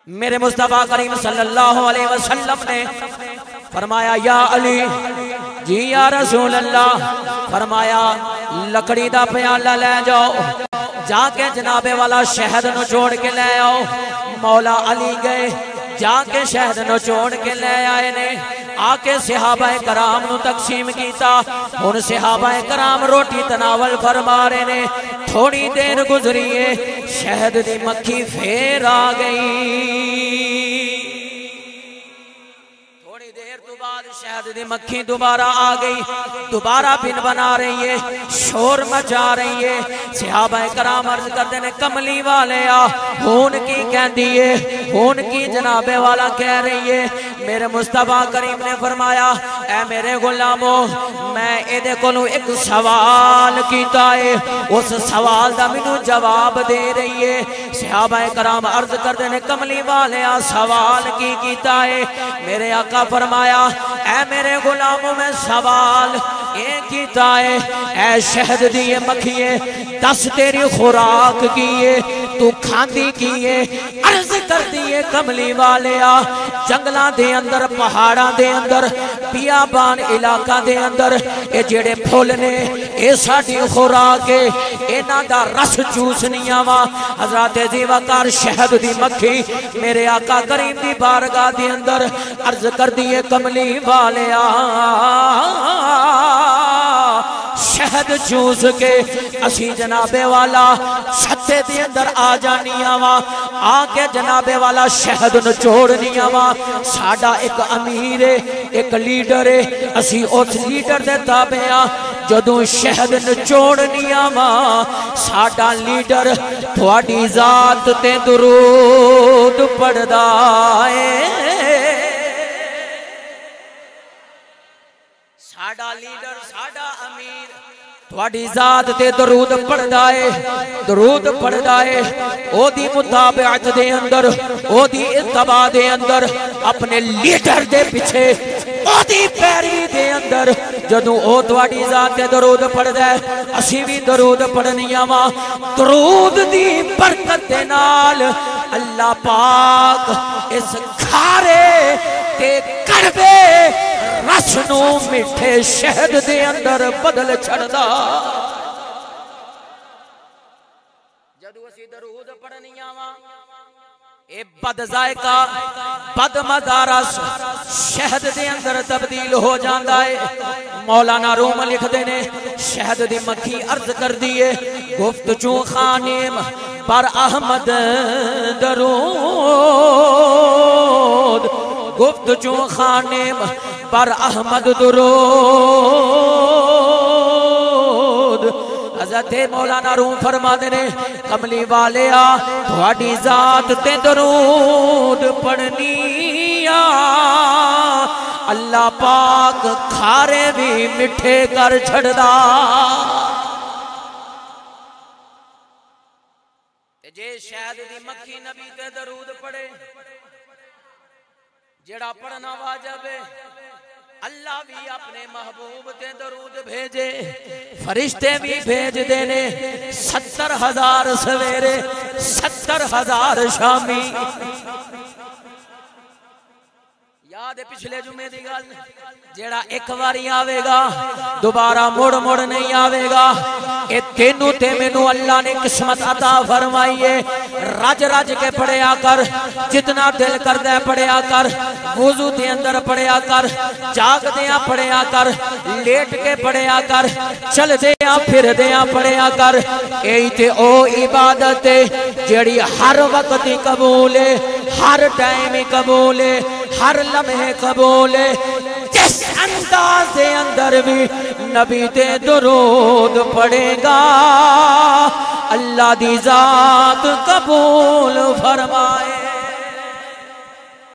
میرے مصطفیٰ کریم صلی اللہ علیہ وسلم نے فرمایا یا علی، جی یا رسول اللہ، فرمایا لکڑی دا پیالہ لے جاؤ، جا کے جناب والا شہد نچوڑ کے لے آؤ۔ مولا علی گئے، جا کے شہد نچوڑ کے لے آئے نے، آ کے صحابہ کرام نو تقسیم کیتا۔ ان صحابہ کرام روٹی تناول فرما رہے نے، تھوڑی دیر گزریے شہد دی مکھی پھر آ گئی۔ شہد دی مکھی دوبارہ آ گئی، دوبارہ بن بنا رہی ہے، شور مچا رہی ہے۔ صحابہ کرام عرض کرتے ہیں کملی والے آ، ہون کی کہن دیئے، ہون کی جناب والا کہہ رہی ہے۔ میرے مصطفیٰ کریم نے فرمایا اے میرے غلاموں، میں ایدے کولوں ایک سوال کیتا ہے، اس سوال دا منو جواب دے رہی ہے۔ صحابہ کرام عرض کرتے ہیں کملی والے آ، سوال کی کیتا ہے؟ میرے آقا فرمایا اے میرے غلاموں، میں سوال ایک کیتا ہے، اے شہد دیئے مکھیے، دس تیری خوراک کیے، تو کھاندی کیے؟ عرض کر دیئے کملی والے آ، جنگلاں دے اندر، پہاڑاں دے اندر، بیابان علاقہ دے اندر، اے جڑے پھولنے، اے ساڑی خوراکے، اے نا دا رس چوسنیاں وا۔ حضرات زیوکار شہد دی مکھی میرے آقا کریم دی بارگاہ دی اندر عرض کر دیئے کملی والے آ، شہد چوس کے اسی جناب والا چھتے دے اندر آ جانیاں وا، آ کے جناب والا شہد نچوڑنیاں وا۔ ساڑا ایک امیر ہے، ایک لیڈر ہے، اسی اس لیڈر دے تابعاں جدوں شہد نچوڑنیاں وا، ساڑا لیڈر تھوڑی ذات تے درود پڑھدا ہے۔ ساڑا لیڈر، ساڑا امیر تھوڑی ذات تے درود پڑھدا ہے، درود پڑھدا ہے۔ او دی مطابعت دے اندر، او دی اتباع دے اندر، اپنے لیڈر دے پیچھے، او دی پیروی دے اندر جدوں او تھوڑی ذات تے درود پڑھدا ہے، اسی بھی درود پڑھنیاں وا۔ درود دی برکت دے نال اللہ پاک اس کھارے تے کڑوے رس نو مٹھے شہد دے اندر بدل چھڑدا۔ جدو اسی درود پڑھنیاں وا، اے بد ذائقہ، بد مزارس شہد دے اندر تبدیل ہو جاندا ہے۔ مولانا روم لکھ دینے شہد دی مکھی عرض کر دیئے گفت چون خانیم پر احمد درود، گفت چون خانیم پر احمد درود۔ حضرت مولانا روم فرما دینے کملی والے آ، تھوڑی ذات تے درود پڑھنیاں، اللہ پاک کھارے بھی مٹھے کر چھڑدا۔ جے شہد دی مکھی نبی تے درود پڑھے، جڑا پڑھنا واجب ہے، اللہ بھی اپنے محبوب تے درود بھیجے، فرشتے بھی بھیج دینے، 70,000 سویرے، 70,000 شامی۔ یاد ہے پچھلے جمعے دی گل، جیڑا ایک واری آوے گا دوبارہ مڑ مڑ نہیں آوے گا۔ اے تینوں تے مینوں اللہ نے قسمت عطا فرمائی ہے، رج رج کے پڑھیا کر، جتنا دل کردہ پڑھیا کر، وضو دے اندر پڑھیا کر، جاگ دیاں پڑھیا کر، لیٹ کے پڑھیا کر، چل دیاں پھر دیاں پڑھیا کر۔ اے تے او عبادت ہے جیڑی ہر وقت قبول ہے، ہر ٹائم قبول ہے، ہر لمحے قبول ہے۔ جس انداز دے اندر بھی نبی تے درود پڑھے گا، اللہ دی ذات قبول فرمائے۔